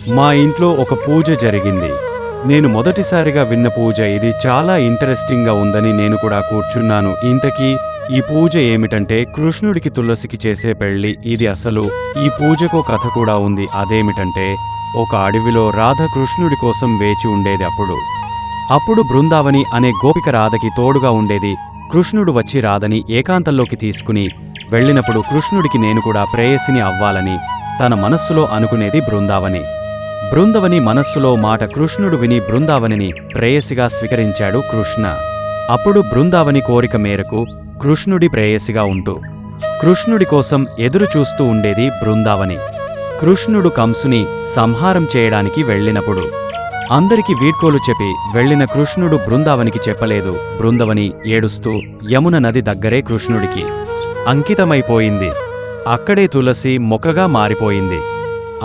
మా ఇంట్లో ఒక పూజ జరిగింది. నేను మొదటిసారిగా విన్న పూజ ఇది. చాలా ఇంట్రెస్టింగ్గా ఉందని నేను కూడా కూర్చున్నాను. ఇంతకీ ఈ పూజ ఏమిటంటే కృష్ణుడికి తులసికి చేసే పెళ్లి. ఇది అసలు ఈ పూజకో కథ కూడా ఉంది. అదేమిటంటే ఒక అడవిలో రాధ కృష్ణుడి కోసం వేచి ఉండేది. అప్పుడు బృందావని అనే గోపిక రాధకి తోడుగా ఉండేది. కృష్ణుడు వచ్చి రాధని ఏకాంతంలోకి తీసుకుని వెళ్ళినప్పుడు కృష్ణుడికి నేను కూడా ప్రేయసిని అవ్వాలని తన మనస్సులో అనుకునేది బృందావని మనస్సులో మాట కృష్ణుడు విని బృందావనిని ప్రేయసిగా స్వీకరించాడు కృష్ణ. అప్పుడు బృందావని కోరిక మేరకు కృష్ణుడి ప్రేయసిగా ఉంటూ కృష్ణుడి కోసం ఎదురు చూస్తూ ఉండేది బృందావని. కృష్ణుడు కంసుని సంహారం చేయడానికి వెళ్ళినప్పుడు అందరికి వీడ్కోలు చెప్పి వెళ్ళిన కృష్ణుడు బృందావనికి చెప్పలేదు. బృందావని ఏడుస్తూ యమున నది దగ్గరే కృష్ణుడికి అంకితమైపోయింది. అక్కడే తులసి మొక్కగా మారిపోయింది.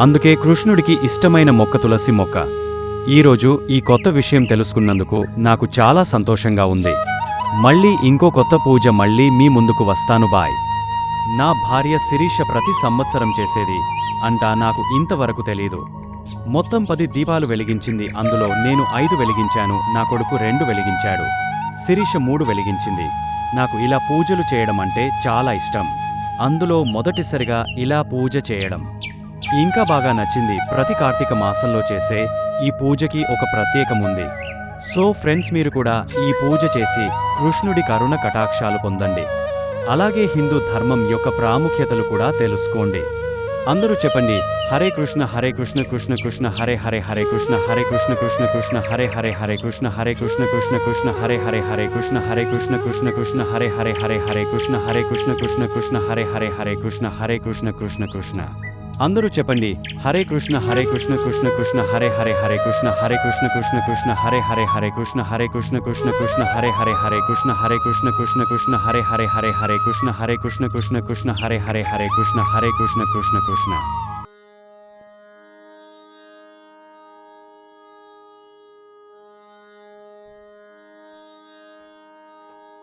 అందుకే కృష్ణుడికి ఇష్టమైన మొక్క తులసి మొక్క. ఈరోజు ఈ కొత్త విషయం తెలుసుకున్నందుకు నాకు చాలా సంతోషంగా ఉంది. మళ్ళీ ఇంకో కొత్త పూజ మళ్ళీ మీ ముందుకు వస్తాను. బాయ్. నా భార్య శిరీష ప్రతి సంవత్సరం చేసేది అంట. నాకు ఇంతవరకు తెలీదు. మొత్తం 10 దీపాలు వెలిగించింది. అందులో నేను 5 వెలిగించాను. నా కొడుకు 2 వెలిగించాడు. శిరీష 3 వెలిగించింది. నాకు ఇలా పూజలు చేయడం అంటే చాలా ఇష్టం. అందులో మొదటిసారిగా ఇలా పూజ చేయడం ఇంకా బాగా నచ్చింది. ప్రతి కార్తీక మాసంలో చేసే ఈ పూజకి ఒక ప్రత్యేకముంది. సో ఫ్రెండ్స్, మీరు కూడా ఈ పూజ చేసి కృష్ణుడి కరుణ కటాక్షాలు పొందండి. అలాగే హిందూ ధర్మం యొక్క ప్రాముఖ్యతలు కూడా తెలుసుకోండి. అందరూ చెప్పండి, హరే కృష్ణ కృష్ణ కృష్ణ హరే హరే, హరే కృష్ణ కృష్ణ కృష్ణ హరే హరే, హరే కృష్ణ కృష్ణ కృష్ణ హరే హరే, హరే కృష్ణ కృష్ణ కృష్ణ హరే హరే, హరే కృష్ణ కృష్ణ కృష్ణ హరే హరే, హరే కృష్ణ కృష్ణ కృష్ణ. అందరూ చెప్పండి, హరే కృష్ణ కృష్ణ కృష్ణ హరే హరే, హరే కృష్ణ కృష్ణ హరే హరే, హరే కృష్ణ కృష్ణ హరే హరే, హరే కృష్ణ కృష్ణ హరే హరే, హరే కృష్ణ కృష్ణ హరే హరే, హరే కృష్ణ కృష్ణ.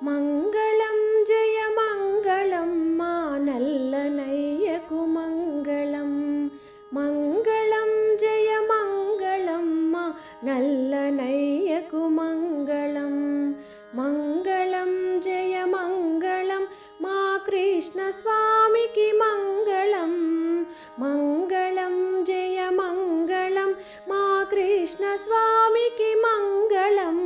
మంగళం జయ మంగళం మా నల్లనయ్యకు మంగళం. మంగళం జయ మంగళం మా నల్లనయ్యకు మంగళం. మంగళం జయ మంగళం మా కృష్ణ స్వామికి మంగళం. మంగళం జయ మంగళం మా కృష్ణ స్వామికి మంగళం.